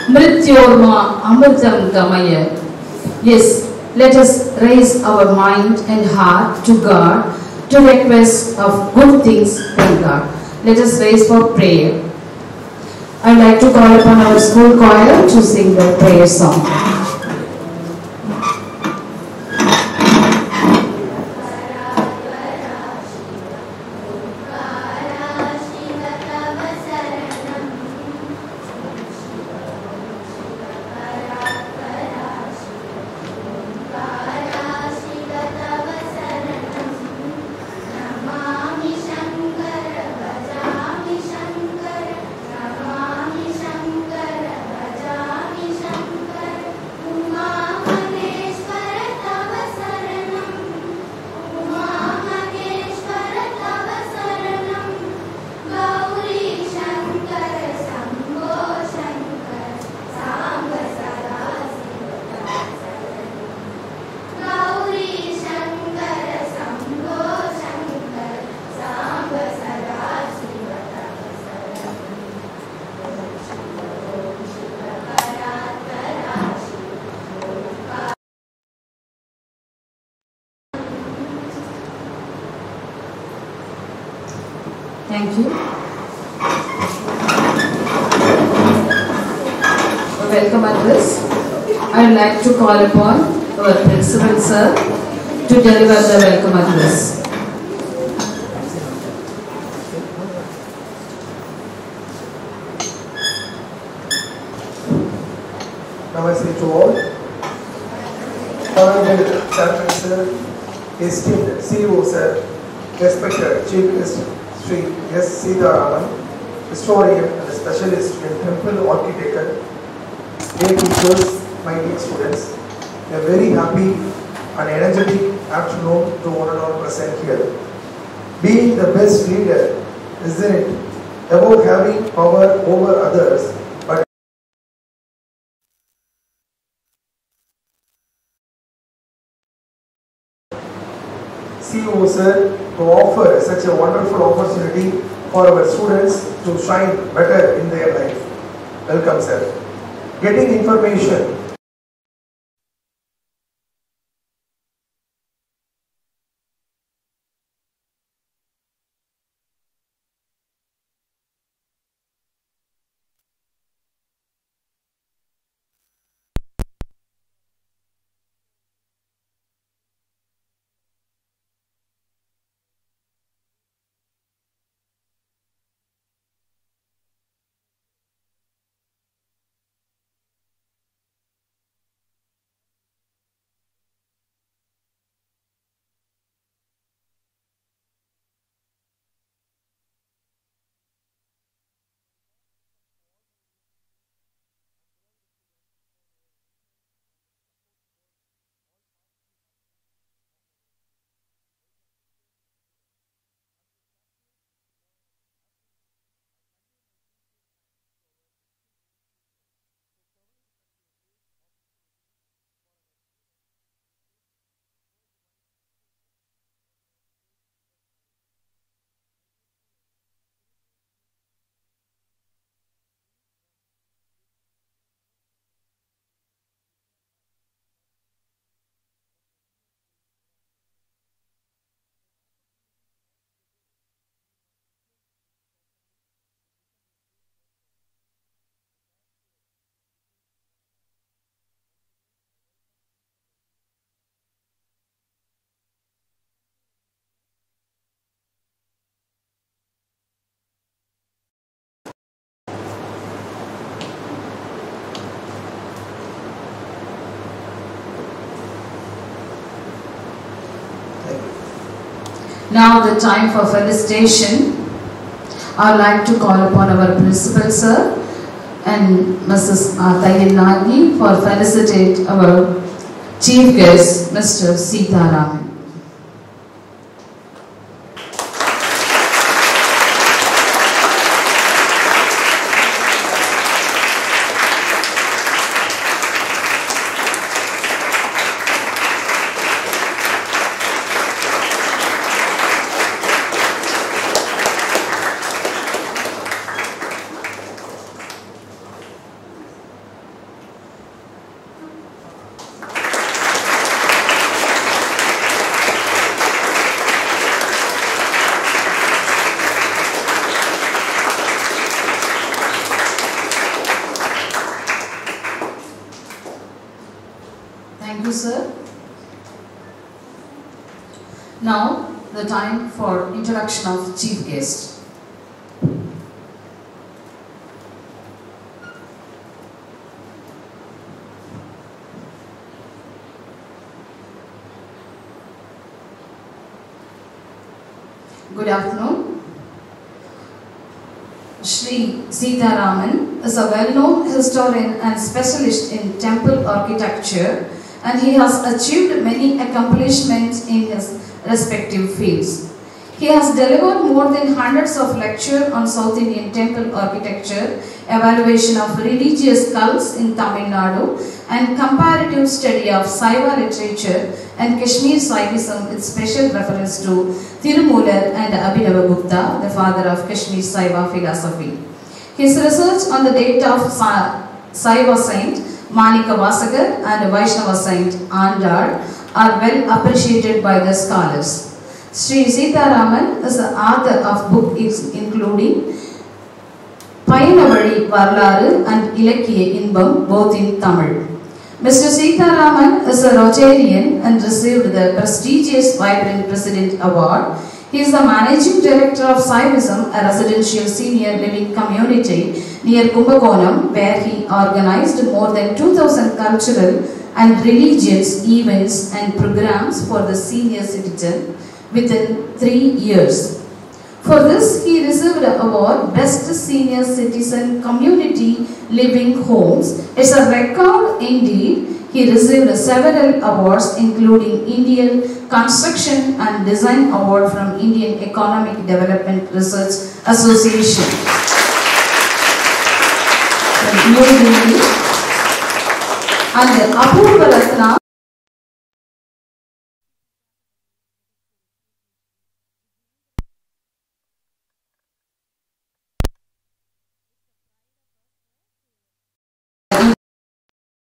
Mrityorma Amritam Gamaya. Yes, let us raise our mind and heart to God to request of good things from God. Let us raise for prayer. I'd like to call upon our school choir to sing the prayer song. Thank you. Welcome address. I would like to call upon our principal sir to deliver the welcome address. Namaste to all. Honorable Chairman sir, esteemed CEO sir, respected Chief Guest Sri S. Sitaraman, historian and specialist in temple architecture, dear teachers, my dear students, a very happy and energetic afternoon to one and all present here. Being the best leader, isn't it about having power over others, but CEO sir to offer such a wonderful opportunity for our students to shine better in their life. Welcome sir. Getting information. Now the time for felicitation. I would like to call upon our principal sir and Mrs. Tayin Nagi for felicitate our chief guest, Mr. Sitaraman. sir. Now, the time for introduction of chief guest. Good afternoon. Sri Sita Raman is a well-known historian and specialist in temple architecture, and he has achieved many accomplishments in his respective fields. He has delivered more than hundreds of lectures on South Indian temple architecture, evaluation of religious cults in Tamil Nadu, and comparative study of Saiva literature and Kashmir Saivism with special reference to Tirumular and Abhinava Gupta, the father of Kashmir Saiva philosophy. His research on the date of Saiva saint Manika Vasagar and Vaishnava saint Andar are well appreciated by the scholars. Sri Sita Raman is the author of books including Payanavali Varlaru and Ilakkiya Inbam, both in Tamil. Mr. Sita Raman is a Rotarian and received the prestigious Vibrant President Award. He is the Managing Director of Saivism, a residential senior living community near Kumbakonam, where he organized more than 2,000 cultural and religious events and programs for the senior citizen within 3 years. For this, he received the award Best Senior Citizen Community Living Homes. It's a record indeed. He received several awards including Indian Construction and Design Award from Indian Economic Development Research Association, New Delhi, and Apurva Ratna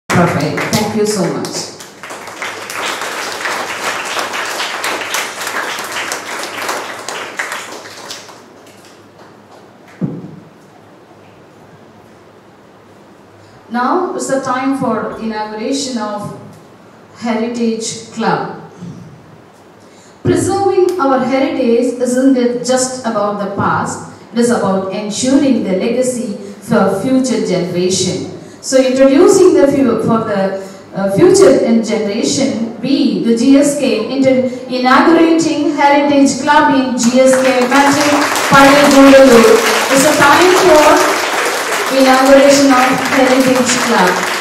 Perfect. Thank you so much. Now is the time for inauguration of Heritage Club. Preserving our heritage isn't it just about the past, it is about ensuring the legacy for future generation. So introducing the future generation, we, the GSK, inaugurating Heritage Club in GSK Magic Padal Gundalur. It's a time for inauguration of Heritage Club.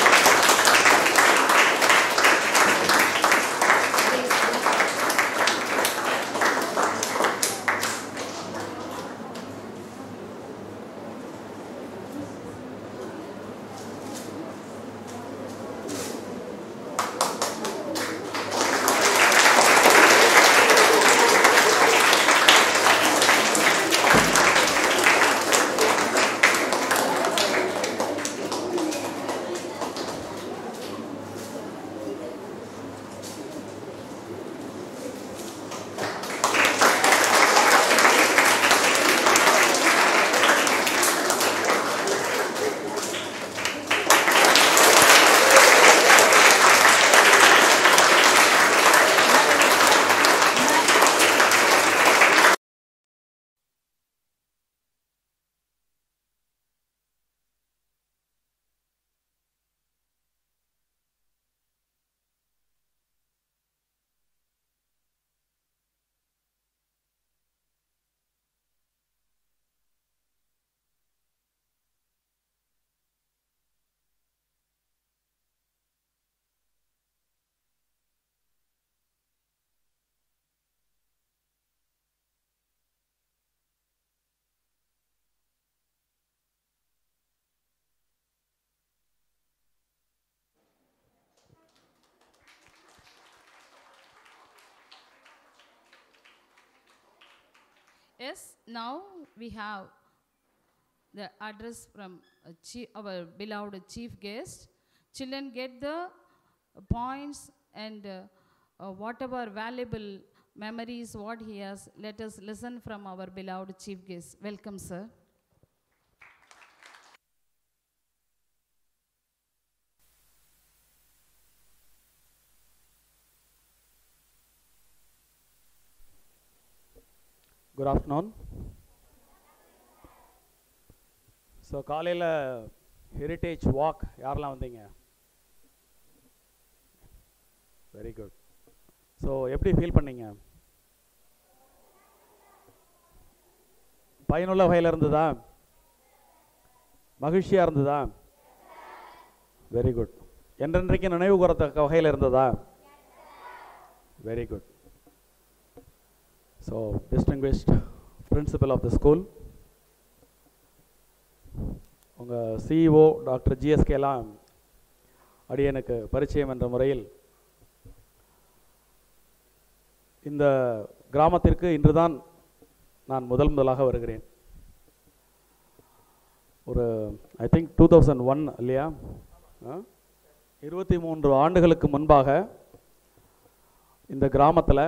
Yes, now we have the address from our beloved chief guest. Children, get the points and whatever valuable memories what he has. Let us listen from our beloved chief guest. Welcome, sir. Good afternoon. So காலையில் heritage walk யாரெல்லாம் வந்தீங்க? Very good. So எப்படி feel பண்ணீங்க? பயனுள்ள வகையில் இருந்ததா? மகிழ்ச்சியாக இருந்ததா? Very good. என்றென்றைக்கு நினைவு கூறத்தக்க வகையில் இருந்ததா? Very good. So distinguished principal of the school, உங்கள் சிஇஓ டாக்டர் ஜிஎஸ்கேலாம் அடியனுக்கு பரிச்சயம் என்ற முறையில் இந்த கிராமத்திற்கு இன்றுதான் நான் முதலாக வருகிறேன். ஒரு ஐ திங்க் 2001 இல்லையா, 23 ஆண்டுகளுக்கு முன்பாக இந்த கிராமத்தில்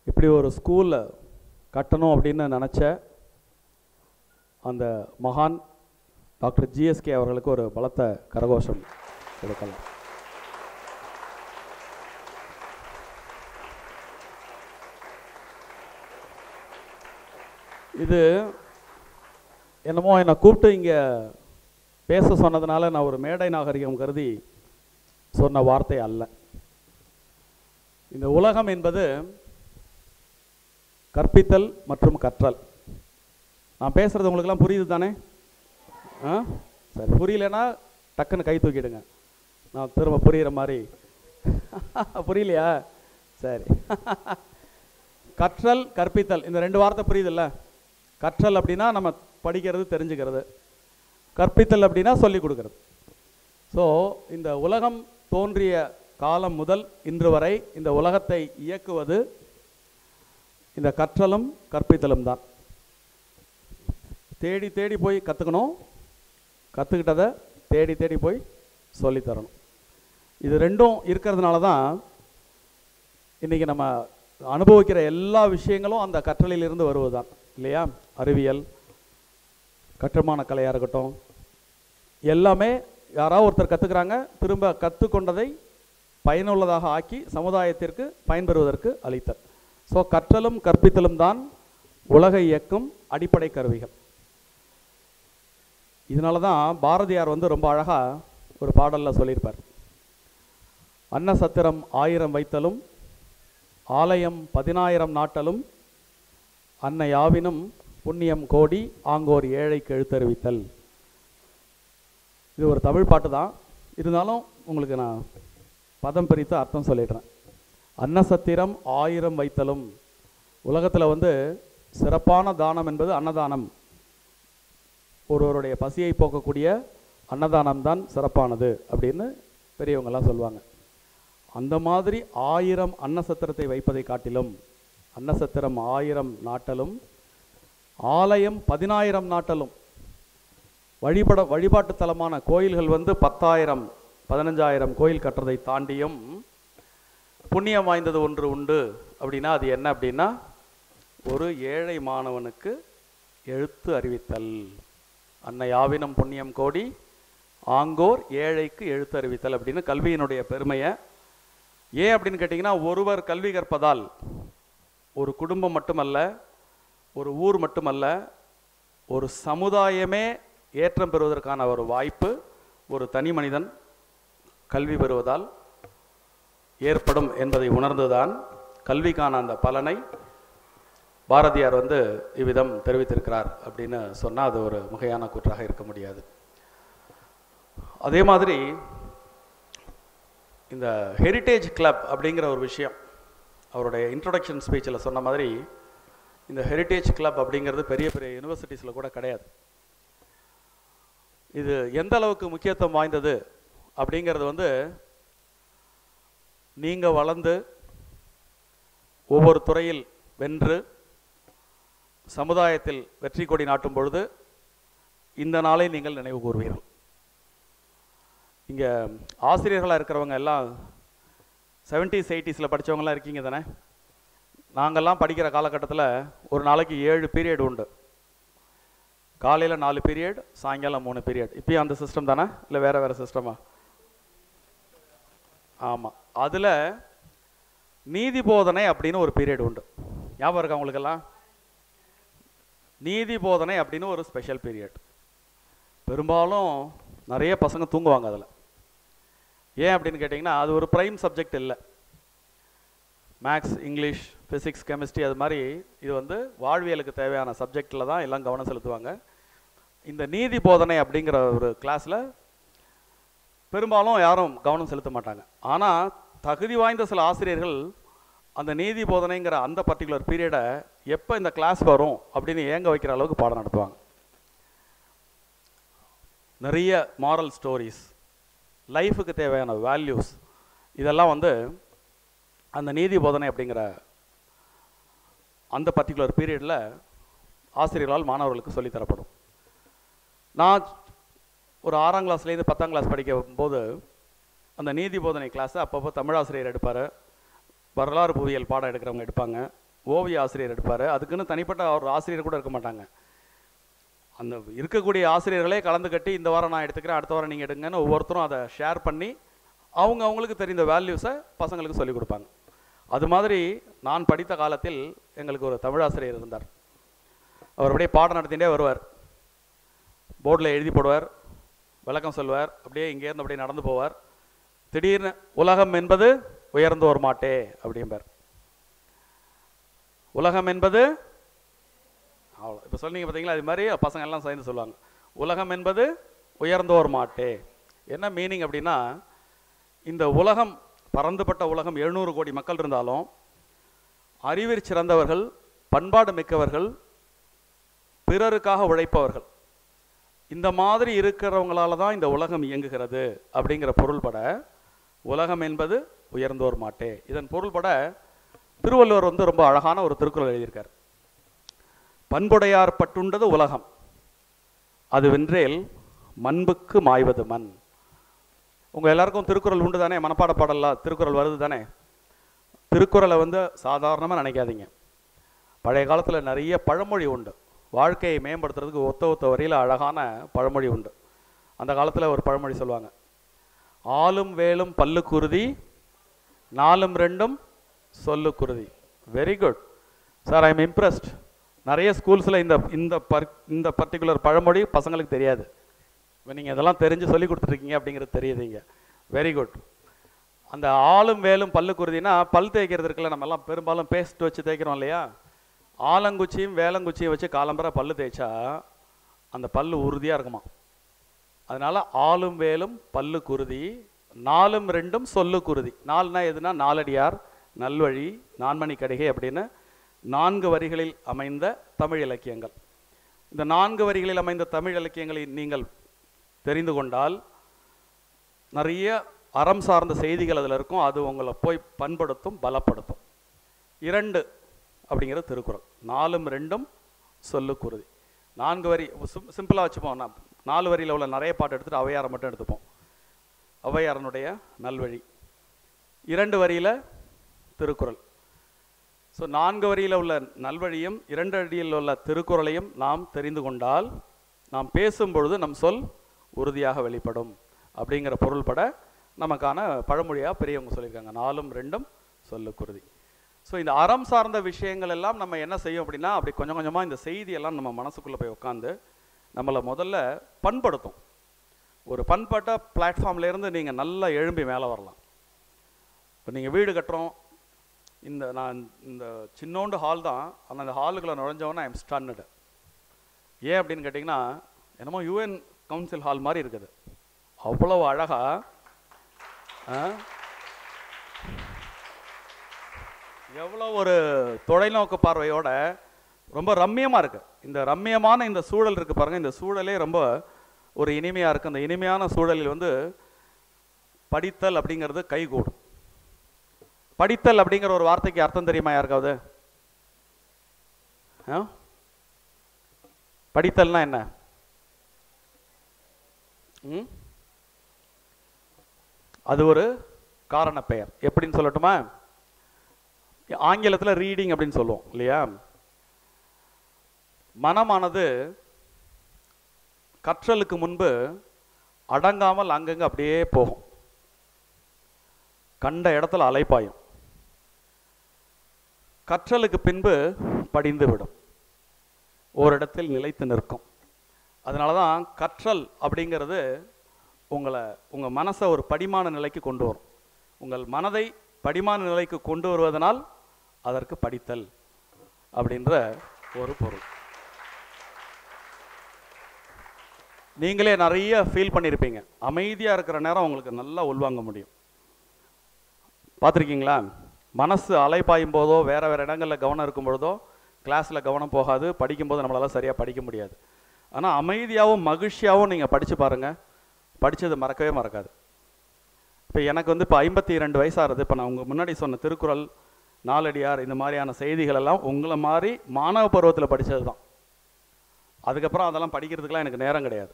இப்படி ஒரு ஸ்கூல் கட்டணும் அப்படின்னு நினச்ச அந்த மகான் டாக்டர் ஜிஎஸ்கே அவர்களுக்கு ஒரு பலத்த கரகோஷம் கொடுக்கலாம். இது என்னமோ என்னை கூப்பிட்டு இங்கே பேச சொன்னதுனால நான் ஒரு மேடை நாகரிகம் கருதி சொன்ன வார்த்தை அல்ல. இந்த உலகம் என்பது கற்பித்தல் மற்றும் கற்றல். நான் பேசுகிறது உங்களுக்கெல்லாம் புரியுது தானே? சரி, புரியலன்னா டக்குன்னு கை தூக்கிடுங்க, நான் திரும்ப புரிகிற மாதிரி. புரியலையா? சரி. கற்றல் கற்பித்தல் இந்த ரெண்டு வார்த்தை புரியுதுல்ல? கற்றல் அப்படின்னா நம்ம படிக்கிறது தெரிஞ்சுக்கிறது, கற்பித்தல் அப்படின்னா சொல்லிக் கொடுக்கறது. ஸோ இந்த உலகம் தோன்றிய காலம் முதல் இன்று வரை இந்த உலகத்தை இயக்குவது இந்த கற்றலும் கற்பித்தலும் தான். தேடி தேடி போய் கற்றுக்கணும், கற்றுக்கிட்டதை தேடி தேடி போய் சொல்லித்தரணும். இது ரெண்டும் இருக்கிறதுனால தான் இன்றைக்கி நம்ம அனுபவிக்கிற எல்லா விஷயங்களும் அந்த கற்றலிலிருந்து வருவது தான் இல்லையா? அறிவியல், கட்டுமான கலையாக இருக்கட்டும், எல்லாமே யாராவது ஒருத்தர் கற்றுக்கிறாங்க, திரும்ப கற்றுக்கொண்டதை பயனுள்ளதாக ஆக்கி சமுதாயத்திற்கு பயன்பெறுவதற்கு அளித்தல். ஸோ கற்றலும் கற்பித்தலும் தான் உலக இயக்கும் அடிப்படை கருவிகள். இதனால தான் பாரதியார் ரொம்ப அழகாக ஒரு பாடலில் சொல்லியிருப்பார், அன்ன சத்திரம் 1000 வைத்தலும் ஆலயம் 10,000 நாட்டலும் அன்ன யாவினும் புண்ணியம் கோடி ஆங்கோர் ஏழைக்கு எழுத்தறிவித்தல். இது ஒரு தமிழ் பாட்டு தான், இருந்தாலும் உங்களுக்கு நான் பதம் பிரித்து அர்த்தம் சொல்லிடுறேன். அன்னசத்திரம் 1000 வைத்தலும், உலகத்தில் சிறப்பான தானம் என்பது அன்னதானம். ஒருவருடைய பசியை போக்கக்கூடிய அன்னதானம் தான் சிறப்பானது அப்படின்னு பெரியவங்கெல்லாம் சொல்லுவாங்க. அந்த மாதிரி 1000 அன்னசத்திரத்தை வைப்பதை காட்டிலும் அன்னசத்திரம் 1000 நாட்டலும் ஆலயம் 10,000 நாட்டலும், வழிபாட்டு தலமான கோயில்கள் 10,000 15,000 கோயில் கட்டுறதை தாண்டியும் புண்ணியம் வாய்ந்தது ஒன்று உண்டு. அப்படின்னா அது என்ன அப்படின்னா, ஒரு ஏழை மாணவனுக்கு எழுத்து அறிவித்தல். அன்னை யாவினம் புண்ணியம் கோடி ஆங்கோர் ஏழைக்கு எழுத்து அறிவித்தல் அப்படின்னு கல்வியினுடைய பெருமையை. ஏன் அப்படின்னு கேட்டிங்கன்னா, ஒருவர் கல்வி கற்பதால் ஒரு குடும்பம் மட்டுமல்ல, ஒரு ஊர் மட்டுமல்ல, ஒரு சமுதாயமே ஏற்றம் பெறுவதற்கான ஒரு வாய்ப்பு ஒரு தனி மனிதன் கல்வி பெறுவதால் ஏற்படும் என்பதை உணர்ந்துதான் கல்விக்கான அந்த பலனை பாரதியார் இவ்விதம் தெரிவித்திருக்கிறார் அப்படின்னு சொன்னால் அது ஒரு மிகையான கூற்றாக இருக்க முடியாது. அதே மாதிரி இந்த ஹெரிட்டேஜ் கிளப் அப்படிங்கிற ஒரு விஷயம் அவருடைய இன்ட்ரோடக்ஷன் ஸ்பீச்சில் சொன்ன மாதிரி, இந்த ஹெரிட்டேஜ் கிளப் அப்படிங்கிறது பெரிய பெரிய யூனிவர்சிட்டிஸில் கூட கிடையாது. இது எந்த அளவுக்கு முக்கியத்துவம் வாய்ந்தது அப்படிங்கிறது நீங்கள் வளர்ந்து ஒவ்வொரு துறையில் வென்று சமுதாயத்தில் வெற்றி கொடி நாட்டும் பொழுது இந்த நாளை நீங்கள் நினைவு கூறுவீர்கள். இங்கே ஆசிரியர்களாக இருக்கிறவங்க எல்லாம் 70s 80s படித்தவங்களாம் இருக்கீங்க தானே? நாங்கள்லாம் படிக்கிற காலகட்டத்தில் ஒரு நாளைக்கு 7 பீரியட் உண்டு. காலையில் 4 பீரியட், சாயங்காலம் 3 பீரியட். இப்போயும் அந்த சிஸ்டம் தானே, இல்லை வேறு வேறு சிஸ்டமா? ஆமாம். அதில் நீதி போதனை அப்படின்னு ஒரு பீரியட் உண்டு. ஞாபகம் இருக்கா உங்களுக்கெல்லாம்? நீதி போதனை அப்படின்னு ஒரு ஸ்பெஷல் பீரியட். பெரும்பாலும் நிறைய பசங்க தூங்குவாங்க அதில். ஏன் அப்படின்னு கேட்டிங்கன்னா, அது ஒரு ப்ரைம் சப்ஜெக்ட் இல்லை. மேக்ஸ், இங்கிலீஷ், ஃபிசிக்ஸ், கெமிஸ்ட்ரி அது மாதிரி இது வந்து வாழ்வியலுக்கு தேவையான சப்ஜெக்டில் தான் எல்லாம் கவனம் செலுத்துவாங்க. இந்த நீதி போதனை அப்படிங்கிற ஒரு கிளாஸில் பெரும்பாலும் யாரும் கவனம் செலுத்த மாட்டாங்க. ஆனால் தகுதி வாய்ந்த சில ஆசிரியர்கள் அந்த நீதி போதனைங்கிற அந்த பர்டிகுலர் பீரியடை எப்போ இந்த கிளாஸ் வரும் அப்படின்னு ஏங்க வைக்கிற அளவுக்கு பாடம் நடத்துவாங்க. நிறைய மாரல் ஸ்டோரிஸ், லைஃபுக்கு தேவையான வேல்யூஸ், இதெல்லாம் வந்து அந்த நீதி போதனை அப்படிங்கிற அந்த பர்டிகுலர் பீரியடில் ஆசிரியர்களால் மாணவர்களுக்கு சொல்லித்தரப்படும். நான் ஒரு 6ஆம் கிளாஸ்லேருந்து 10ஆம் கிளாஸ் படிக்கும் போது அந்த நீதி போதனை கிளாஸை அப்பப்போ தமிழாசிரியர் எடுப்பார், வரலாறு புவியியல் பாடம் எடுக்கிறவங்க எடுப்பாங்க, ஓவிய ஆசிரியர் எடுப்பார். அதுக்குன்னு தனிப்பட்ட ஒரு ஆசிரியர் கூட இருக்க மாட்டாங்க. அந்த இருக்கக்கூடிய ஆசிரியர்களே கலந்து கட்டி இந்த வாரம் நான் எடுத்துக்கிறேன், அடுத்த வாரம் நீங்கள் எடுங்கன்னு ஒவ்வொருத்தரும் அதை ஷேர் பண்ணி அவங்களுக்கு தெரிந்த வேல்யூஸை பசங்களுக்கு சொல்லிக் கொடுப்பாங்க. அது மாதிரி நான் படித்த காலத்தில் எங்களுக்கு ஒரு தமிழாசிரியர் இருந்தார். அவர் அப்படியே பாடம் நடத்திகிட்டே வருவார், போர்டில் எழுதி போடுவார், விளக்கம் சொல்வார், அப்படியே இங்கேருந்து அப்படியே நடந்து போவார். திடீர்னு உலகம் என்பது உயர்ந்தோர் மாட்டே அப்படிம்பார். உலகம் என்பது அவ்வளோ. இப்போ சொன்னீங்க பார்த்தீங்களா, அது மாதிரி பசங்க எல்லாம் சேர்ந்து சொல்லுவாங்க, உலகம் என்பது உயர்ந்தோர் மாட்டே. என்ன மீனிங் அப்படின்னா, இந்த உலகம் பரந்துபட்ட உலகம் 700 கோடி மக்கள் இருந்தாலும் அறிவிற் சிறந்தவர்கள், பண்பாடு மிக்கவர்கள், பிறருக்காக உழைப்பவர்கள், இந்த மாதிரி இருக்கிறவங்களால தான் இந்த உலகம் இயங்குகிறது அப்படிங்கிற பொருள்பட உலகம் என்பது உயர்ந்தோர் மாட்டே. இதன் பொருள்பட திருவள்ளுவர் வந்து ரொம்ப அழகான ஒரு திருக்குறள் எழுதியிருக்கார். பண்புடையார் பட்டுண்டது உலகம், அது வென்றேல் மண்புக்கு மாய்வது மண். உங்கள் எல்லாருக்கும் திருக்குறள் உண்டு தானே? மனப்பாட பாடலாம் திருக்குறள் வருது தானே? திருக்குறளை வந்து சாதாரணமாக நினைக்காதீங்க. பழைய காலத்தில் நிறைய பழமொழி உண்டு, வாழ்க்கையை மேம்படுத்துறதுக்கு ஒத்த வரியில் அழகான பழமொழி உண்டு. அந்த காலத்தில் ஒரு பழமொழி சொல்லுவாங்க, ஆளும் வேலும் பல்லு குருதி, நாலும் ரெண்டும் சொல்லு குருதி. Very good sir, I am impressed. நிறைய ஸ்கூல்ஸில் இந்த பர்டிகுலர் பழமொழி பசங்களுக்கு தெரியாது. இப்போ நீங்கள் இதெல்லாம் தெரிஞ்சு சொல்லி கொடுத்துருக்கீங்க அப்படிங்கிறது தெரியுதுங்க. Very good. அந்த ஆளும் வேலும் பல்லு குருதினா, பல் தேய்க்கிறது இருக்குல்ல, நம்ம எல்லாம் பெரும்பாலும் பேஸ்ட் வச்சு தேய்க்கிறோம் இல்லையா? ஆலங்குச்சியும் வேலங்குச்சியும் வச்சு காலம்பரை பல்லு தேய்ச்சா அந்த பல்லு உறுதியாக இருக்குமா. அதனால ஆளும் வேலும் பல்லு குருதி, நாலும் ரெண்டும் சொல்லு குருதி. நாலுனா எதுனா, நாலடியார், நல்வழி, நான்மணி கடிகை அப்படின்னு 4 வரிகளில் அமைந்த தமிழ் இலக்கியங்கள். இந்த 4 வரிகளில் அமைந்த தமிழ் இலக்கியங்களை நீங்கள் தெரிந்து கொண்டால் நிறைய அறம் சார்ந்த செய்திகள் அதில் இருக்கும். அது உங்களை போய் பண்படுத்தும், பலப்படுத்தும். 2 அப்படிங்கிறது திருக்குறள். 4ம் 2ம் சொல்லு குருதி. 4 வரி சிம்பிளாக வச்சுப்போம். 4 வரியில் உள்ள நிறைய பாட்டு எடுத்துகிட்டு அவையாரை மட்டும் எடுத்துப்போம். ஔவையாரனுடைய நல்வழி. 2 வரியில் திருக்குறள். ஸோ 4 வரியில் உள்ள நல்வழியும் 2 அடியில் உள்ள திருக்குறளையும் நாம் தெரிந்து கொண்டால் நாம் பேசும்பொழுது நம் சொல் உறுதியாக வெளிப்படும் அப்படிங்கிற பொருள்பட நமக்கான பழமொழியாக பெரியவங்க சொல்லியிருக்காங்க, 4ம் 2ம் சொல்லு குருதி. ஸோ இந்த அறம் சார்ந்த விஷயங்கள் எல்லாம் நம்ம என்ன செய்யும் அப்படின்னா, அப்படி கொஞ்சம் கொஞ்சமாக இந்த செய்தியெல்லாம் நம்ம மனசுக்குள்ளே போய் உட்காந்து நம்மளை முதல்ல பண்படுத்தும். ஒரு பண்பட்ட பிளாட்ஃபார்ம்லேருந்து நீங்கள் நல்லா எழும்பி மேலே வரலாம். இப்போ நீங்கள் வீடு கட்டுறோம், நான் இந்த சின்னோண்டு ஹால் தான், ஆனால் அந்த ஹாலுக்குள்ளே நுழைஞ்சவொன்னே ஐ எம் ஸ்டன்னுடு. ஏன் அப்படின்னு கேட்டிங்கன்னா, என்னமோ யூஎன் கவுன்சில் ஹால் மாதிரி இருக்குது. அவ்வளவு அழகாக எவ்வளோ ஒரு தொலைநோக்கு பார்வையோட ரொம்ப ரம்மியமாக இருக்குது. இந்த ரம்மியமான இந்த சூழல் இருக்குது பாருங்கள், இந்த சூழலே ரொம்ப ஒரு இனிமையாக இருக்குது. அந்த இனிமையான சூழலில் வந்து படித்தல் அப்படிங்கிறது கைகூடும். படித்தல் அப்படிங்கிற ஒரு வார்த்தைக்கு அர்த்தம் தெரியுமா யாருக்காவது? படித்தல்னா என்ன? அது ஒரு காரண பெயர். எப்படின்னு சொல்லட்டுமா? ஆங்கிலத்தில் ரீடிங் அப்படின்னு சொல்லுவோம் இல்லையா? மனமானது கற்றலுக்கு முன்பு அடங்காமல் அங்கங்கே அப்படியே போகும், கண்ட இடத்துல அலைப்பாயும். கற்றலுக்கு பின்பு படிந்து விடும், ஓரிடத்தில் நிலைத்து நிற்கும். அதனால தான் கற்றல் அப்படிங்கிறது உங்கள் மனசை ஒரு படிமான நிலைக்கு கொண்டு வரும். உங்கள் மனதை படிமான நிலைக்கு கொண்டு வருவதனால் அதற்கு படித்தல் அப்படின்ற ஒரு பொருள். நீங்களே நிறைய ஃபீல் பண்ணியிருப்பீங்க. அமைதியாக இருக்கிற நேரம் உங்களுக்கு நல்லா உள்வாங்க முடியும். பார்த்துருக்கீங்களா? மனசு அலைப்பாயும் போதோ வேறு வேறு இடங்களில் கவனம் இருக்கும் பொழுதோ கிளாஸில் கவனம் போகாது, படிக்கும்போது நம்மளால் சரியாக படிக்க முடியாது. ஆனால் அமைதியாகவும் மகிழ்ச்சியாகவும் நீங்கள் படித்து பாருங்கள், படித்தது மறக்கவே மறக்காது. இப்போ எனக்கு வந்து இப்போ 52 வயசாகிறது. இப்போ நான் உங்கள் முன்னாடி சொன்ன திருக்குறள், நாலடியார், இந்த மாதிரியான செய்திகள் எல்லாம் உங்களை மாதிரி மாணவ பருவத்தில் படித்தது தான். அதுக்கப்புறம் அதெல்லாம் படிக்கிறதுக்கெலாம் எனக்கு நேரம் கிடையாது.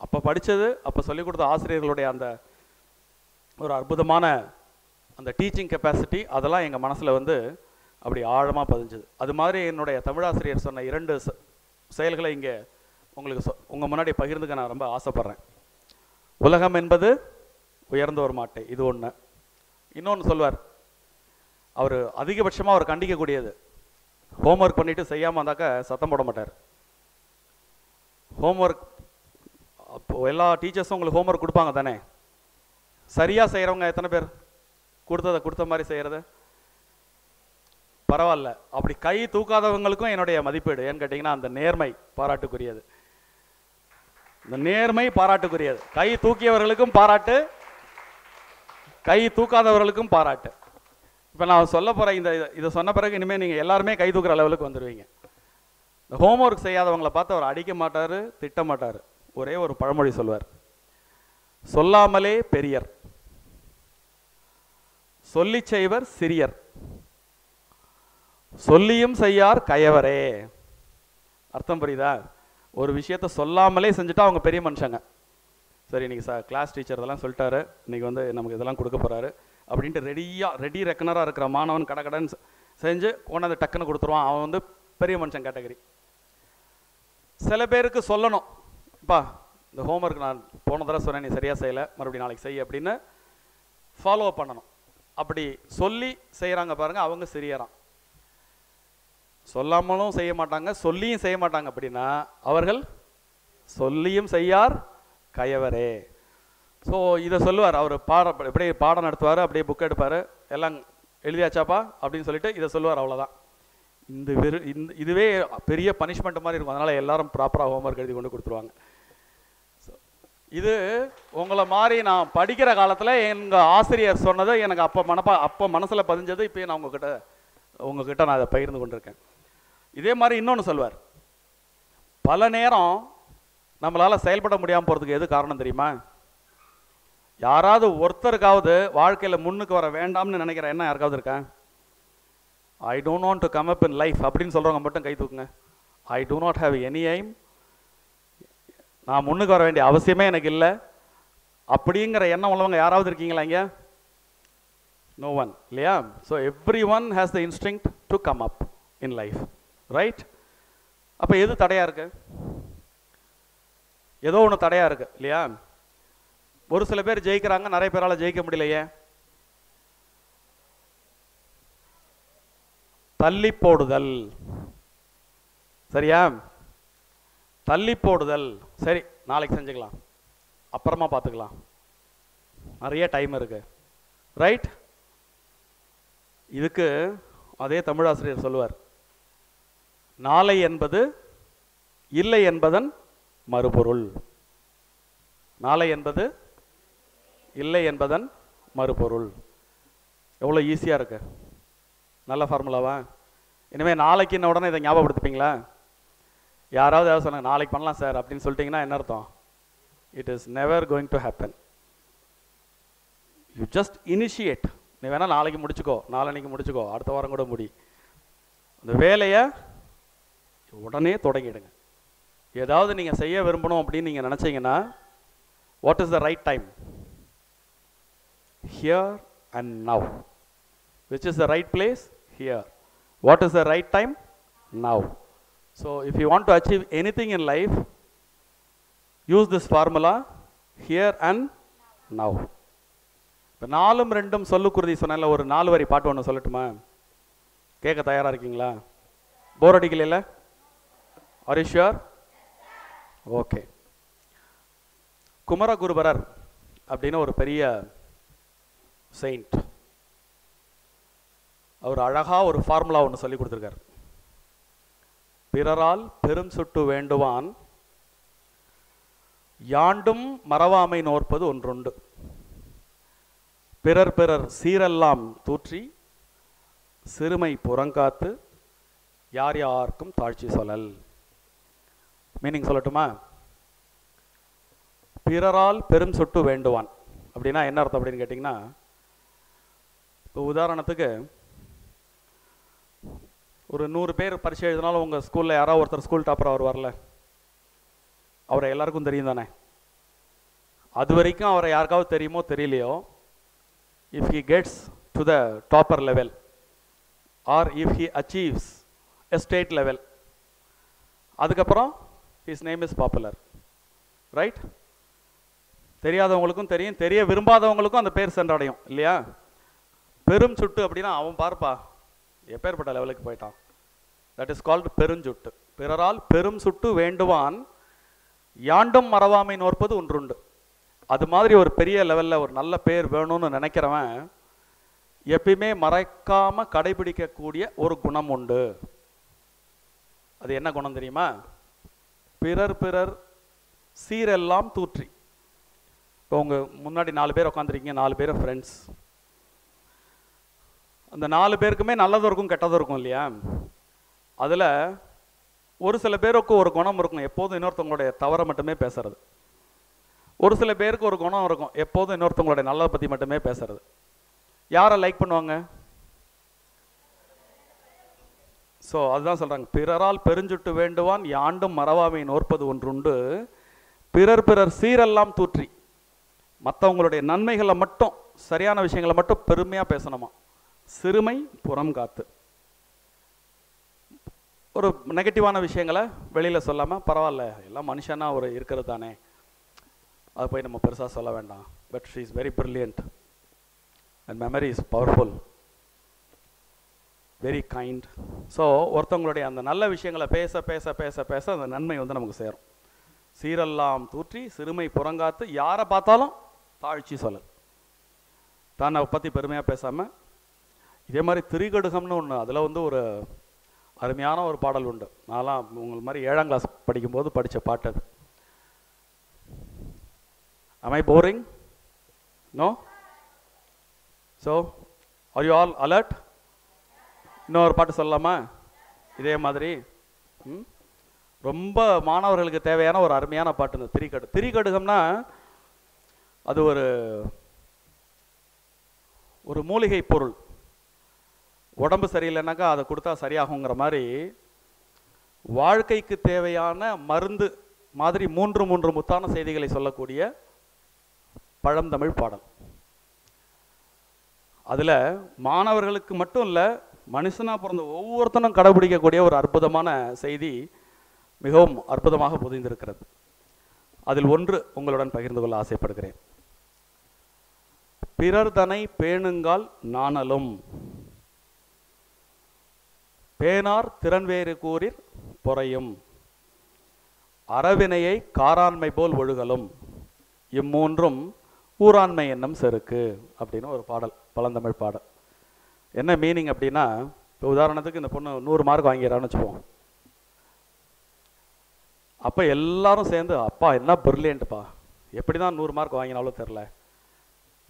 அப்போ படித்தது, அப்போ சொல்லிக் கொடுத்த ஆசிரியர்களுடைய அந்த ஒரு அற்புதமான அந்த டீச்சிங் கெப்பாசிட்டி, அதெல்லாம் எங்கள் மனசில் வந்து அப்படி ஆழமாக பதிஞ்சுது. அது மாதிரி என்னுடைய தமிழாசிரியர் சொன்ன 2 செயல்களை இங்கே உங்களுக்கு உங்கள் முன்னாடி பகிர்ந்துக்க நான் ரொம்ப ஆசைப்பட்றேன். உலகம் என்பது உயர்ந்தோர் மாட்டை, இது ஒன்று. இன்னொன்று சொல்வார், அவர் அதிகபட்சமாக அவர் கண்டிக்கக்கூடியது, ஹோம்ஒர்க் பண்ணிவிட்டு செய்யாமல் இருந்தாக்க சத்தம் போட மாட்டார். ஹோம்ஒர்க் அப்போது எல்லா டீச்சர்ஸும் உங்களுக்கு ஹோம்ஒர்க் கொடுப்பாங்க தானே? சரியாக செய்கிறவங்க எத்தனை பேர்? கொடுத்த மாதிரி செய்கிறது பரவாயில்ல. அப்படி கை தூக்காதவங்களுக்கும் என்னுடைய மதிப்பீடு ஏன்னு கேட்டிங்கன்னா, அந்த நேர்மை பாராட்டுக்குரியது. இந்த நேர்மை பாராட்டுக்குரியது. கை தூக்கியவர்களுக்கும் பாராட்டு, கை தூக்காதவர்களுக்கும் பாராட்டு. இப்போ நான் சொல்ல போகிற இதை சொன்ன பிறகு இனிமேல் நீங்கள் எல்லாருமே கை தூக்குற லெவலுக்கு வந்துடுவீங்க. இந்த ஹோம்ஒர்க் செய்யாதவங்களை பார்த்து அவர் அடிக்க மாட்டார், திட்ட மாட்டார். ஒரே ஒரு பழமொழி சொல்வார், சொல்லாமலே பெரியர், சொல்லி செய்வர் சிறியர், சொல்லியும் செய்யார் கயவரே. அர்த்தம் புரியுதா? ஒரு விஷயத்தை சொல்லாமலே செஞ்சுட்டா அவங்க பெரிய மனுஷங்க. சரி, இன்றைக்கி கிளாஸ் டீச்சர் இதெல்லாம் சொல்லிட்டாரு, இன்றைக்கி வந்து நமக்கு இதெல்லாம் கொடுக்க போகிறாரு அப்படின்ட்டு ரெடி ரெக்கனராக இருக்கிற மாணவன் கடன் செஞ்சு கொண்டாந்து டக்குன்னு கொடுத்துருவான். அவன் வந்து பெரிய மனுஷன் கேட்டகரி. சில பேருக்கு சொல்லணும், இப்பா இந்த ஹோம்ஒர்க் நான் போன தடவை சொன்னேன், நீ சரியாக செய்யலை, மறுபடியும் நாளைக்கு செய் அப்படின்னு ஃபாலோ பண்ணணும். அப்படி சொல்லி செய்கிறாங்க பாருங்கள், அவங்க சிறியறான். சொல்லாமலும் செய்ய மாட்டாங்க, சொல்லியும் செய்ய மாட்டாங்க. அப்படின்னா அவர்கள் சொல்லியும் செய்யார் கயவரே. ஸோ இதை சொல்லுவார் அவர். அப்படியே பாடம் நடத்துவார், அப்படியே புக் எடுப்பார், எல்லாம் எழுதியாச்சாப்பா அப்படின்னு சொல்லிட்டு இதை சொல்லுவார். அவ்வளோதான். இதுவே பெரிய பனிஷ்மெண்ட் மாதிரி இருக்கும். அதனால் எல்லாரும் ப்ராப்பராக ஹோம்ஒர்க் எழுதி கொண்டு கொடுத்துருவாங்க. இது உங்களை மாதிரி நான் படிக்கிற காலத்தில் எங்கள் ஆசிரியர் சொன்னது எனக்கு அப்போ மனசில் பதிஞ்சது. இப்போ நான் உங்ககிட்ட நான் அதை பகிர்ந்து கொண்டிருக்கேன். இதே மாதிரி இன்னொன்று சொல்வார், பல நேரம் நம்மளால் செயல்பட முடியாமல் போகிறதுக்கு எது காரணம் தெரியுமா? யாராவது ஒருத்தருக்காவது வாழ்க்கையில் முன்னுக்கு வர வேண்டாம்னு நினைக்கிற எண்ணம் யாருக்காவது இருக்கா? I don't want to come up in life அப்படின்னு சொல்கிறவங்க மட்டும் கை தூக்குங்க. ஐ do not have any aim, நான் முன்னுக்கு வர வேண்டிய அவசியமே எனக்கு இல்லை அப்படிங்கிற எண்ணம் உள்ளவங்க யாராவது இருக்கீங்களா இங்கே? நோ ஒன், இல்லையா? So every one has the instinct to come up in life, right? அப்போ எது தடையாக இருக்கு? ஏதோ ஒன்று தடையாக இருக்கு, இல்லையா? ஒரு சில பேர் ஜெயிக்கிறாங்க, நிறைய பேரால் ஜெயிக்க முடியலையே. தள்ளி போடுதல், சரியா? தள்ளி போடுதல், சரி நாளைக்கு செஞ்சுக்கலாம், அப்புறமா பார்த்துக்கலாம், நிறைய டைம் இருக்கு, ரைட்? இதுக்கு அதே தமிழாசிரியர் சொல்லுவார், நாளை என்பது இல்லை என்பதன் மறுபொருள். நாளை என்பது இல்லை என்பதன் மறுபொருள். எவ்வளோ ஈஸியாக இருக்கு, நல்ல ஃபார்முலாவா? இனிமேல் நாளைக்குன்னு உடனே இதை ஞாபகப்படுத்திப்பீங்களா? யாராவது ஏதாவது சொன்னாங்க நாளைக்கு பண்ணலாம் சார் அப்படின்னு சொல்லிட்டீங்கன்னா என்ன அர்த்தம்? It is never going to happen. You just initiate. நீ வேணால் நாளைக்கு முடிச்சுக்கோ, நாளன்னைக்கு முடிச்சுக்கோ, அடுத்த வாரம் கூட முடி. அந்த வேலையை உடனே தொடங்கிடுங்க. ஏதாவது நீங்கள் செய்ய விரும்பணும் அப்படின்னு நீங்கள் நினச்சிங்கன்னா, what is the right time? Here and now. Which is the right place? Here. What is the right time? Now. So if you want to achieve anything in life, use this formula, here and now. இப்போ 4 2 சொல்லுக்குருதி சொன்னால ஒரு 4 வரி பாட்டு ஒன்று சொல்லட்டுமா? கேட்க தயாராக இருக்கீங்களா? போர் அடிக்கல? Are you sure? Okay. Kumaraguruparar அப்படின்னு ஒரு பெரிய செயின்ட். அவர் அழகாக ஒரு ஃபார்முலா ஒன்று சொல்லி கொடுத்துருக்கார். பிறரால் பெரும் சுட்டு வேண்டுவான் யாண்டும் மறவாமை நோற்பது ஒன்றுண்டு. பிறர் பிறர் சீரெல்லாம் தூற்றி சிறுமை புறங்காத்து யார் யாருக்கும் தாழ்ச்சி சொல்லல். மீனிங் சொல்லட்டுமா? பிறரால் பெரும் சுட்டு வேண்டுவான் அப்படின்னா என்ன அர்த்தம் அப்படின்னு கேட்டிங்கன்னா, இப்போ உதாரணத்துக்கு ஒரு 100 பேர் பரீட்சை எழுதினாலும் உங்கள் ஸ்கூலில் யாராவது ஒருத்தர் ஸ்கூல் டாப்பராக வருவார்ல, அவரை எல்லாருக்கும் தெரியும் தானே? அது வரைக்கும் அவரை யாருக்காவது தெரியுமோ தெரியலையோ, if he gets to the topper level or if he achieves a state level, அதுக்கப்புறம் his name is popular, right? தெரியாதவங்களுக்கும் தெரியும், தெரிய விரும்பாதவங்களுக்கும் அந்த பேர் சென்றடையும் இல்லையா? பெரும் சுட்டு அப்படின்னா அவன் பார்ப்பா எப்பேற்பட்ட லெவலுக்கு போயிட்டான். தட் இஸ் கால்டு பெருஞ்சுட்டு. பிறரால் பெரும் சுட்டு வேண்டுவான் யாண்டும் மறவாமை நோற்பது ஒன்றுண்டு. அது மாதிரி ஒரு பெரிய லெவலில் ஒரு நல்ல பேர் வேணும்னு நினைக்கிறவன் எப்பயுமே மறைக்காம கடைபிடிக்கக்கூடிய ஒரு குணம் உண்டு. அது என்ன குணம் தெரியுமா? பிறர் பிறர் சீரெல்லாம் தூற்றி. இப்போ உங்கள் முன்னாடி 4 பேர் உட்காந்துருக்கீங்க, 4 பேரும் ஃப்ரெண்ட்ஸ். அந்த 4 பேருக்குமே நல்லதும் இருக்கும் கெட்டதும் இருக்கும் இல்லையா? அதில் ஒரு சில பேருக்கு ஒரு குணம் இருக்கும், எப்போதும் இன்னொருத்தவங்களுடைய தவறை மட்டுமே பேசுறது. ஒரு சில பேருக்கு ஒரு குணம் இருக்கும், எப்போதும் இன்னொருத்தவங்களுடைய நல்லதை பற்றி மட்டுமே பேசுறது. யாரை லைக் பண்ணுவாங்க? ஸோ அதுதான் சொல்கிறாங்க, பிறரால் பெருஞ்சுட்டு வேண்டுவான் யாண்டும் மறவாமை நோற்பது ஒன்றுண்டு. பிறர் பிறர் சீரெல்லாம் தூற்றி, மற்றவங்களுடைய நன்மைகளை மட்டும், சரியான விஷயங்களை மட்டும் பெருமையாக பேசணுமா. சிறுமை புறம் காத்து, ஒரு நெகட்டிவான விஷயங்களை வெளியில் சொல்லாமல் பரவாயில்ல எல்லாம் மனுஷனா ஒரு இருக்கிறது தானே, அதை போய் நம்ம பெருசாக சொல்ல வேண்டாம். But she is very brilliant and memory is powerful, very kind. So ஒருத்தவங்களுடைய அந்த நல்ல விஷயங்களை பேச பேச பேச பேச அந்த நன்மை வந்து நமக்கு சேரும். சீரெல்லாம் தூற்றி சிறுமை புறங்காத்து, யாரை பார்த்தாலும் தாழ்ச்சி சொல்லல், தன்னை பற்றி பெருமையாக பேசாமல். இதே மாதிரி திரிகடுகம்னு ஒன்று, அதில் வந்து ஒரு அருமையான ஒரு பாடல் உண்டு. நான்லாம் உங்கள் மாதிரி 7ஆம் கிளாஸ் படிக்கும்போது படித்த பாட்டு அது. Am I boring? No? So, are you all alert? இன்னொரு பாட்டு சொல்லலாமா இதே மாதிரி? ரொம்ப மாணவர்களுக்கு தேவையான ஒரு அருமையான பாட்டு இந்த திரிகடுகம்னா அது ஒரு மூலிகை பொருள். உடம்பு சரியில்லைனாக்கா அதை கொடுத்தா சரியாகுங்கிற மாதிரி வாழ்க்கைக்கு தேவையான மருந்து மாதிரி 3 முத்தான செய்திகளை சொல்லக்கூடிய பழந்தமிழ் பாடல். அதில் மாணவர்களுக்கு மட்டும் இல்லை, மனுஷனாக பிறந்த ஒவ்வொருத்தனும் கடைபிடிக்கக்கூடிய ஒரு அற்புதமான செய்தி மிகவும் அற்புதமாக புதிந்திருக்கிறது. அதில் ஒன்று உங்களுடன் பகிர்ந்து கொள்ள ஆசைப்படுகிறேன். பிறர் தனை பேணுங்கால் நாணலும் பேனார் திறன்வேறு கூறிற் பொறையும் அறவினையை காராண்மை போல் ஒழுகலும் இம்மூன்றும் ஊராண்மை என்னும் செருக்கு அப்படின்னு ஒரு பாடல், பழந்தமிழ் பாடல். என்ன மீனிங் அப்படின்னா, இப்போ உதாரணத்துக்கு இந்த பொண்ணு 100 மார்க் வாங்கிறான்னு வச்சுப்போம். அப்போ எல்லாரும் சேர்ந்து அப்பா என்ன பிரில்லியன்ட்ப்பா, எப்படி தான் 100 மார்க் வாங்கினாலும் தெரில,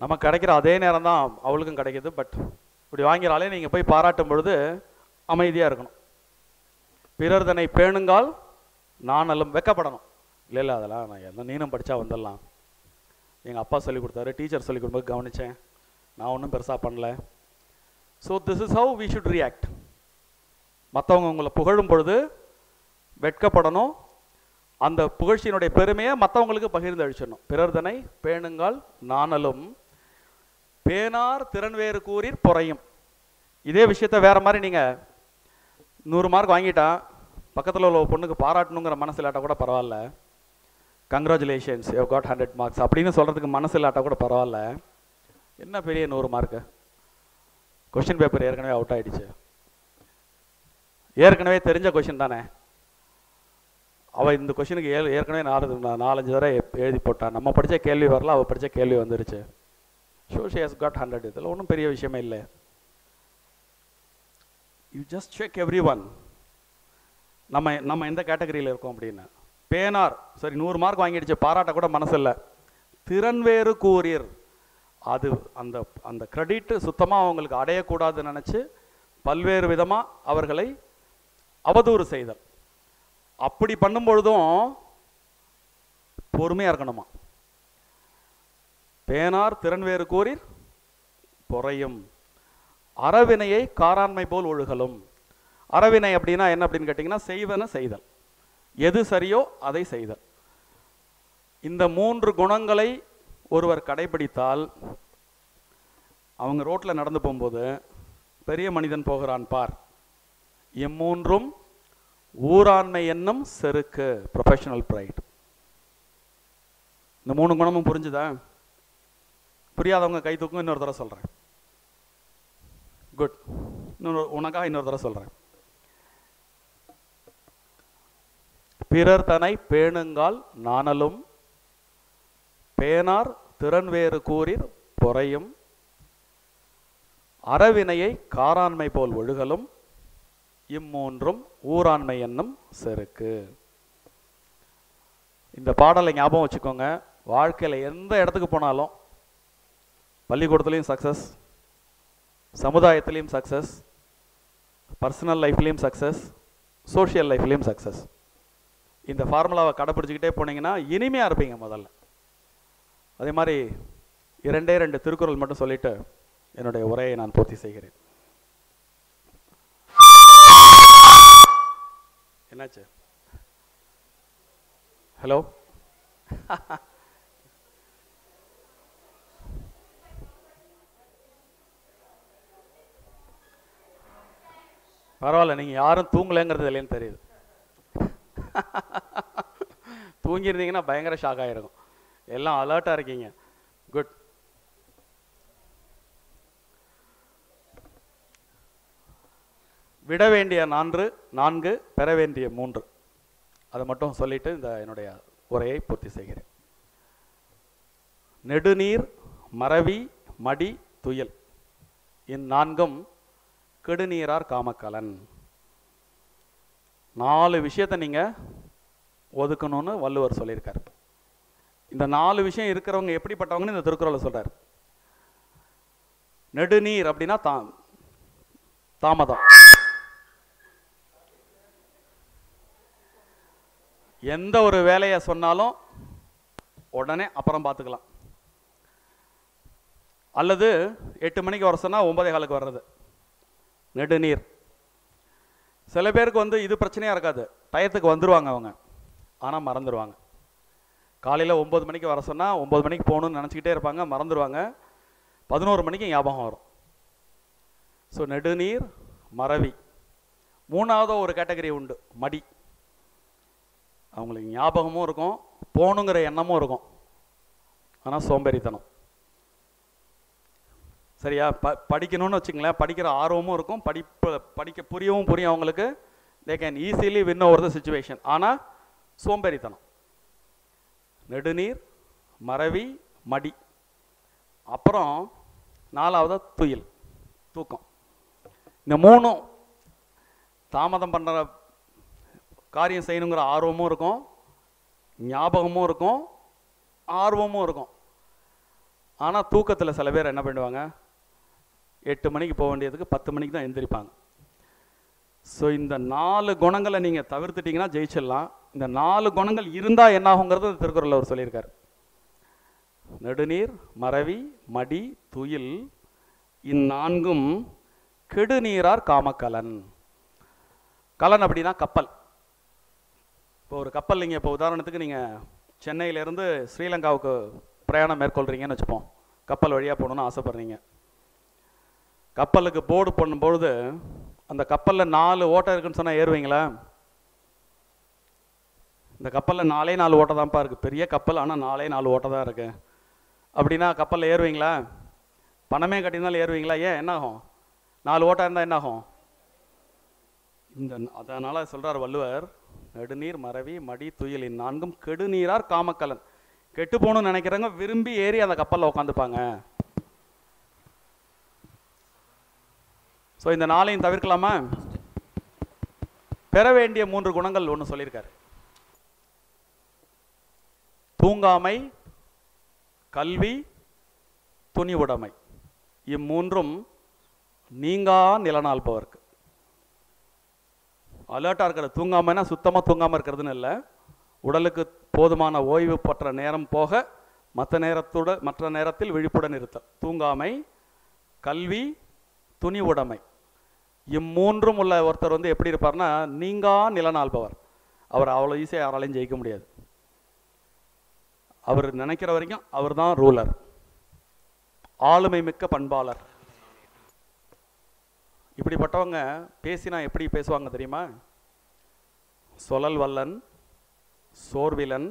நமக்கு கிடைக்கிற அதே நேரம் தான் அவளுக்கும் கிடைக்கிது. பட் இப்படி வாங்கிறாலே நீங்கள் போய் பாராட்டும் பொழுது அமைதியாக இருக்கணும். பிறர் தன்னை பேணுங்கால் நாணலும், வெக்கப்படணும். இல்லை அதெல்லாம் நான் எல்லாம் நீனும் படித்தா வந்துடலாம், எங்கள் அப்பா சொல்லிக் கொடுத்தாரு, டீச்சர் சொல்லிக் கொடுக்கும்போது கவனித்தேன், நான் ஒன்றும் பெருசாக பண்ணல. So this is how we should react. மற்றவங்க உங்களை புகழும் பொழுது வெட்கப்படணும், அந்த புகழ்ச்சியினுடைய பெருமையை மற்றவங்களுக்கு பகிர்ந்து அழிச்சிடணும். பிறர் தன்னை பேணுங்கால் நாணலும் பேனார் திறன்வேறு கூறிற் பொறையும். இதே விஷயத்த வேறு மாதிரி நீங்கள் 100 மார்க் வாங்கிட்டா பக்கத்தில் உள்ள பொண்ணுக்கு பாராட்டணுங்கிற மனசு இல்லாட்டா கூட பரவாயில்ல, கங்க்ராச்சுலேஷன்ஸ் யூ காட் 100 மார்க்ஸ் அப்படின்னு சொல்கிறதுக்கு மனசு இல்லாட்டா கூட பரவாயில்ல, என்ன பெரிய 100 மார்க்கு, கொஸ்டின் பேப்பர் ஏற்கனவே அவுட் ஆகிடுச்சு, ஏற்கனவே தெரிஞ்ச கொஷின் தானே. அவள் இந்த கொஷினுக்கு ஏற்கனவே 4-5 தடவை எழுதி போட்டான். நம்ம படித்த கேள்வி வரல, அவள் படித்த கேள்வி வந்துருச்சு. Show she has got 100. இதில் ஒன்றும் பெரிய விஷயமே இல்லை. You just check every one நம்ம எந்த கேட்டகரியில் இருக்கோம் அப்படின்னு. பேனார் சரி 100 மார்க் வாங்கிடுச்சு, பாராட்ட கூட மனசு இல்லை. திறன் வேறு கூறீர், அது அந்த அந்த கிரெடிட் சுத்தமாக அவங்களுக்கு அடையக்கூடாதுன்னு நினச்சி பல்வேறு விதமாக அவர்களை அவதூறு செய்தல். அப்படி பண்ணும் பொழுதும் பொறுமையாக இருக்கணுமா. பேனார் திறன் வேறு கூறீர் பொறையும், அறவினையை காராண்மை போல் ஒழுகலும். அறவினை அப்படின்னா என்ன அப்படின்னு கேட்டிங்கன்னா, செய்வன செய்தல், எது சரியோ அதை செய்தல். இந்த 3 குணங்களை ஒருவர் கடைபிடித்தால், அவங்க ரோட்டில் நடந்து போகும்போது பெரிய மனிதன் போகிறான் பார், இம்மூன்றும் ஊராண்மை என்னும் செருக்கு, ப்ரொஃபஷனல் ப்ரைட். இந்த 3 குணமும் புரிஞ்சுதா? புரியாதவங்க கை தூக்கும். இன்னொரு தடவை சொல்கிறேன். குட். உனக்காக இன்னொரு தடவை சொல்கிறேன். பிறர் தனை பேணுங்கால் நாணலும், பேனார் திறன் வேறு கூறீர் பொறையும், அறவினையை காராண்மை போல் ஒழுகலும், இம்மூன்றும் ஊராண்மை என்னும் செருக்கு. இந்த பாடலை ஞாபகம் வச்சுக்கோங்க. வாழ்க்கையில் எந்த இடத்துக்கு போனாலும், பள்ளிக்கூடத்துலேயும் சக்ஸஸ், சமுதாயத்திலையும் சக்ஸஸ், பர்சனல் லைஃப்லேயும் சக்ஸஸ், சோஷியல் லைஃப்லேயும் சக்ஸஸ். இந்த ஃபார்முலாவை கடைப்பிடிச்சிக்கிட்டே போனீங்கன்னா இனிமையாக இருப்பீங்க முதல்ல. அதே மாதிரி 2 திருக்குறள் மட்டும் சொல்லிட்டு என்னுடைய உரையை நான் பூர்த்தி செய்கிறேன். என்னாச்சு? ஹலோ, பரவாயில்ல, நீங்கள் யாரும் தூங்கலைங்கிறது இல்லைன்னு தெரியுது. தூங்கியிருந்தீங்கன்னா பயங்கர ஷாக் ஆகிருக்கும். எல்லாம் அலர்ட்டாக இருக்கீங்க. குட். விட வேண்டிய 4, பெற வேண்டிய 3, அதை மட்டும் சொல்லிட்டு இந்த என்னுடைய உரையை பூர்த்தி செய்கிறேன். நெடுநீர் மறவி மடி துயில், இந்நான்கும் கெடுநீரார் காமக்கலன். 4 விஷயத்தை நீங்கள் ஒதுக்கணும்னு வள்ளுவர் சொல்லியிருக்கார். இந்த 4 விஷயம் இருக்கிறவங்க எப்படிப்பட்டவங்கன்னு இந்த திருக்குறளை சொல்கிறார். நெடுநீர் அப்படின்னா தாமதம். எந்த ஒரு வேலையை சொன்னாலும் உடனே அப்புறம் பார்த்துக்கலாம். அல்லது 8 மணிக்கு வர சொன்னால் 9:15 வர்றது நெடுநீர். சில பேருக்கு இது பிரச்சனையாக இருக்காது, டயத்துக்கு வந்துடுவாங்க அவங்க, ஆனால் மறந்துடுவாங்க. காலையில் 9 மணிக்கு வர சொன்னால் 9 மணிக்கு போகணுன்னு நினச்சிக்கிட்டே இருப்பாங்க, மறந்துடுவாங்க. 11 மணிக்கு ஞாபகம் வரும். ஸோ நெடுநீர் மறவி. 3வது ஒரு கேட்டகரி உண்டு, மடி. அவங்களுக்கு ஞாபகமும் இருக்கும், போகணுங்கிற எண்ணமும் இருக்கும், ஆனால் சோம்பேறித்தனம். சரியா? படிக்கணும்னு வச்சுங்களேன், படிக்கிற ஆர்வமும் இருக்கும், படிக்க புரியும் அவங்களுக்கு. They can easily win over the situation, ஆனால் சோம்பேறித்தனம். நெடுநீர் மறவி மடி. அப்புறம் 4வது துயில், தூக்கம். இந்த 3ம் தாமதம் பண்ணுற காரியம் செய்யணுங்கிற ஆர்வமும் இருக்கும், ஞாபகமும் இருக்கும், ஆர்வமும் இருக்கும். ஆனால் தூக்கத்தில் சில பேர் என்ன பண்ணுவாங்க, 8 மணிக்கு போக வேண்டியதுக்கு 10 மணிக்கு தான் எந்திரிப்பாங்க. ஸோ இந்த 4 குணங்களை நீங்கள் தவிர்த்துட்டிங்கன்னா ஜெயிச்சிடலாம். இந்த 4 குணங்கள் இருந்தால் என்ன ஆகுங்கிறது திருக்குறளில் அவர் சொல்லியிருக்கார். நெடுநீர் மறவி மடி துயில், இந்நான்கும் கெடுநீரார் காமக்கலன். கலன் அப்படின்னா கப்பல். இப்போ ஒரு கப்பல், நீங்கள் இப்போ உதாரணத்துக்கு நீங்கள் சென்னையிலேருந்து ஸ்ரீலங்காவுக்கு பிரயாணம் மேற்கொள்கிறீங்கன்னு வச்சுப்போம். கப்பல் வழியாக போகணுன்னு ஆசைப்பட்றீங்க. கப்பலுக்கு போர்டு பண்ணும்பொழுது அந்த கப்பலில் 4 ஓட்டை இருக்குன்னு சொன்னால் ஏறுவீங்களா? இந்த கப்பலில் 4 ஓட்டை தான்ப்பா இருக்குது, பெரிய கப்பல், ஆனால் 4 ஓட்டை தான் இருக்குது அப்படின்னா கப்பலில் ஏறுவீங்களா? பணமே கட்டினாலும் ஏறுவீங்களா? ஏன், என்ன ஆகும்? 4 ஓட்டை இருந்தால் என்ன ஆகும்? அதனால் சொல்கிறார் வள்ளுவர், நெடுநீர் மறவி மடி துயிலின் நான்கும் கெடுநீரார் காமக்கலன். கெட்டு போகணும்னு நினைக்கிறவங்க விரும்பி ஏறி அந்த கப்பலில் உட்காந்துப்பாங்க. ஸோ இந்த நாளையும் தவிர்க்கலாமா? பெற வேண்டிய 3 குணங்கள் ஒன்று சொல்லியிருக்காரு. தூங்காமை, கல்வி, துணிவுடைமை. இம்மூன்றும் நீங்கா நிலநாள்பவர்க்கு. அலர்ட்டாக இருக்கிறது. தூங்காமைனா சுத்தமாக தூங்காமல் இருக்கிறதுன்னு இல்லை, உடலுக்கு போதுமான ஓய்வு பெற்ற நேரம் போக மற்ற நேரத்தில் விழிப்புடன் இருத்தல். தூங்காமை, கல்வி, துணிவுடைமை. இம்மூன்றும் உள்ள ஒருத்தர் வந்து எப்படி இருப்பார்னா நீங்கா நிலநாள்பவர். அவர் அவ்வளோ ஈஸியாக யாராலையும் ஜெயிக்க முடியாது. அவர் நினைக்கிற வரைக்கும் அவர் தான் ரூலர், ஆளுமை மிக்க பண்பாளர். இப்படிப்பட்டவங்க பேசினா எப்படி பேசுவாங்க தெரியுமா? சொலல் வல்லன் சோர்விலன்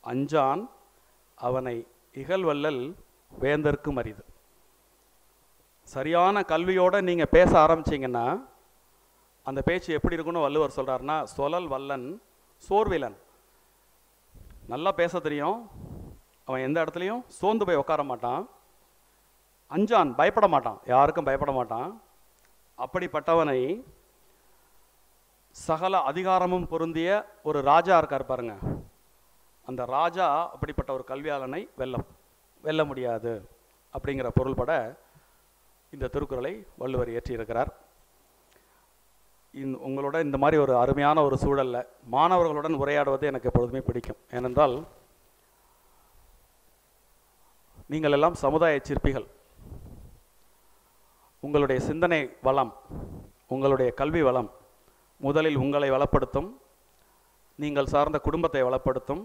அஞ்சான் அவனை இகழ்வல்லல் வேந்தர்க்கும் அரிது. சரியான கல்வியோடு நீங்கள் பேச ஆரம்பிச்சிங்கன்னா அந்த பேச்சு எப்படி இருக்குன்னு வள்ளுவர் சொல்கிறாருன்னா, சொலல் வல்லன் சோர்விலன். நல்லா பேச தெரியும், அவன் எந்த இடத்துலையும் சோர்ந்து போய் உட்கார மாட்டான். அஞ்சான், பயப்பட மாட்டான், யாருக்கும் பயப்பட மாட்டான். அப்படிப்பட்டவனை சகல அதிகாரமும் பொருந்திய ஒரு ராஜா இருக்கார் பாருங்க, அந்த ராஜா அப்படிப்பட்ட ஒரு கல்வியாளனை வெல்ல முடியாது அப்படிங்கிற பொருள்பட இந்த திருக்குறளை வள்ளுவர் இயற்றியிருக்கிறார். உங்களோட இந்த மாதிரி ஒரு அருமையான ஒரு சூழலில் மாணவர்களுடன் உரையாடுவது எனக்கு எப்பொழுதுமே பிடிக்கும். ஏனென்றால் நீங்கள் எல்லாம் சமுதாய சிற்பிகள். உங்களுடைய சிந்தனை வளம், உங்களுடைய கல்வி வளம் முதலில் உங்களை வளப்படுத்தும், நீங்கள் சார்ந்த குடும்பத்தை வளப்படுத்தும்,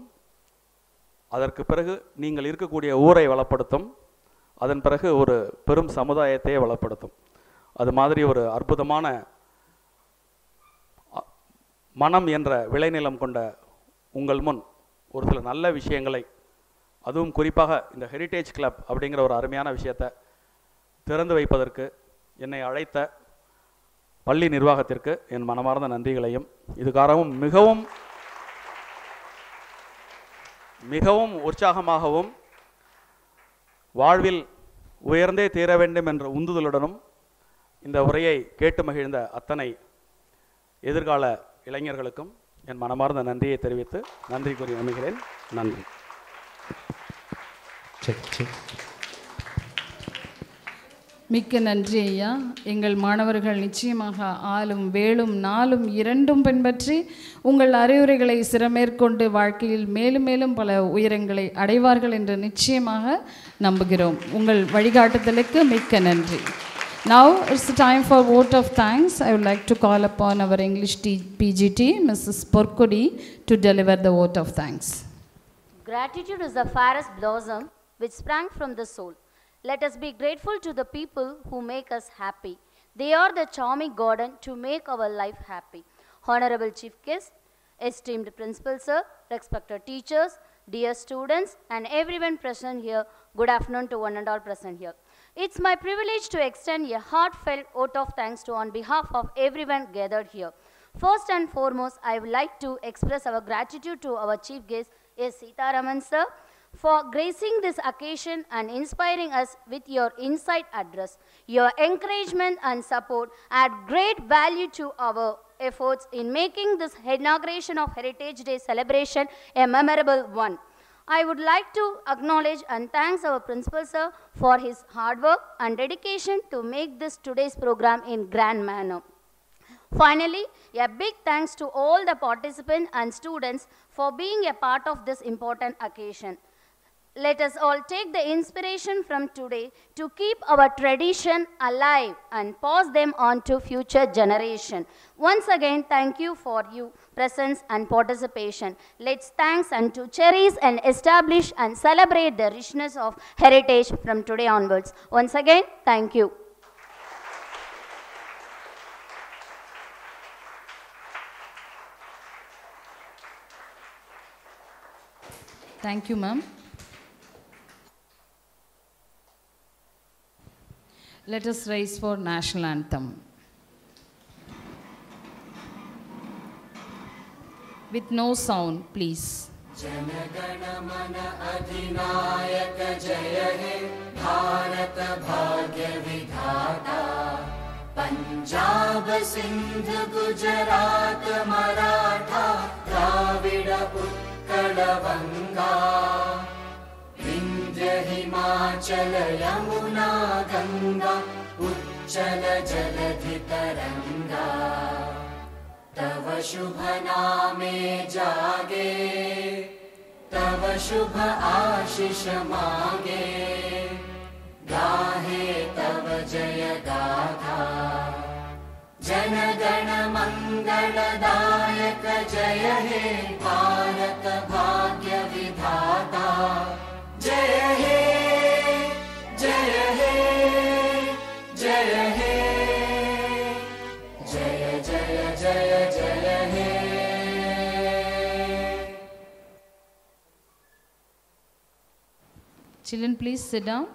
அதற்கு பிறகு நீங்கள் இருக்கக்கூடிய ஊரை வளப்படுத்தும், அதன் பிறகு ஒரு பெரும் சமுதாயத்தையே வளப்படுத்தும். அது மாதிரி ஒரு அற்புதமான மனம் என்ற விளைநிலம் கொண்ட உங்கள் முன் ஒரு சில நல்ல விஷயங்களை, அதுவும் குறிப்பாக இந்த ஹெரிட்டேஜ் கிளப் அப்படிங்கிற ஒரு அருமையான விஷயத்தை திறந்து வைப்பதற்கு என்னை அழைத்த பள்ளி நிர்வாகத்திற்கு என் மனமார்ந்த நன்றிகளையும், இதுக்காகவும் மிகவும் மிகவும் உற்சாகமாகவும் வாழ்வில் உயர்ந்தே தீர வேண்டும் என்ற உந்துதலுடனும் இந்த உரையை கேட்டு மகிழ்ந்த அத்தனை எதிர்கால இளைஞர்களுக்கும் என் மனமார்ந்த நன்றியை தெரிவித்து நன்றி கூறி அமைகிறேன். நன்றி. மிக்க நன்றி ஐயா. எங்கள் மாணவர்கள் நிச்சயமாக ஆளும் வேளும் நாளும் இரண்டும் பின்பற்றி உங்கள் அறிவுரைகளை சிறமேற்கொண்டு வாழ்க்கையில் மேலும் மேலும் பல உயரங்களை அடைவார்கள் என்று நிச்சயமாக நம்புகிறோம். உங்கள் வழிகாட்டுதலுக்கு மிக்க நன்றி. Now it's the time for vote of thanks. I would like to call upon our English PGT, Mrs. Porkudi, to deliver the vote of thanks. Gratitude is the fairest blossom which sprang from the soul. Let us be grateful to the people who make us happy. They are the charming garden to make our life happy. Honorable Chief Guest, esteemed Principal Sir, respected teachers, dear students, and everyone present here, good afternoon to one and all present here. It's my privilege to extend a heartfelt vote of thanks to on behalf of everyone gathered here. First and foremost, I would like to express our gratitude to our Chief Guest, S. Sitaraman Sir, for gracing this occasion and inspiring us with your insight address. Your encouragement and support add great value to our efforts in making this inauguration of Heritage Day celebration a memorable one. I would like to acknowledge and thank our Principal Sir for his hard work and dedication to make this today's program in grand manner. Finally, a big thanks to all the participants and students for being a part of this important occasion. Let us all take the inspiration from today to keep our tradition alive and pass them on to future generation. Once again, thank you for your presence and participation. Let's thanks and to cherish and establish and celebrate the richness of heritage from today onwards. Once again, thank you. Thank you, ma'am. Let us rise for national anthem. with no sound, please. जनगण मन अधिनायक जय हे भारत भाग्य विधाता पंजाब सिंध गुजरात मराठा द्राविड उत्कल बंगा विंध्य हिमाचल यमुना गंगा उच्चल जलधि तरंगा तव शुभ नामे जागे तव शुभ आशीष मांगे गाहे तव जय गाथा जन गण मंगलदायक जय हे भारत भाग्य विधाता जय हे जय हे जय हे जय जय जय जय हे Children, please sit down.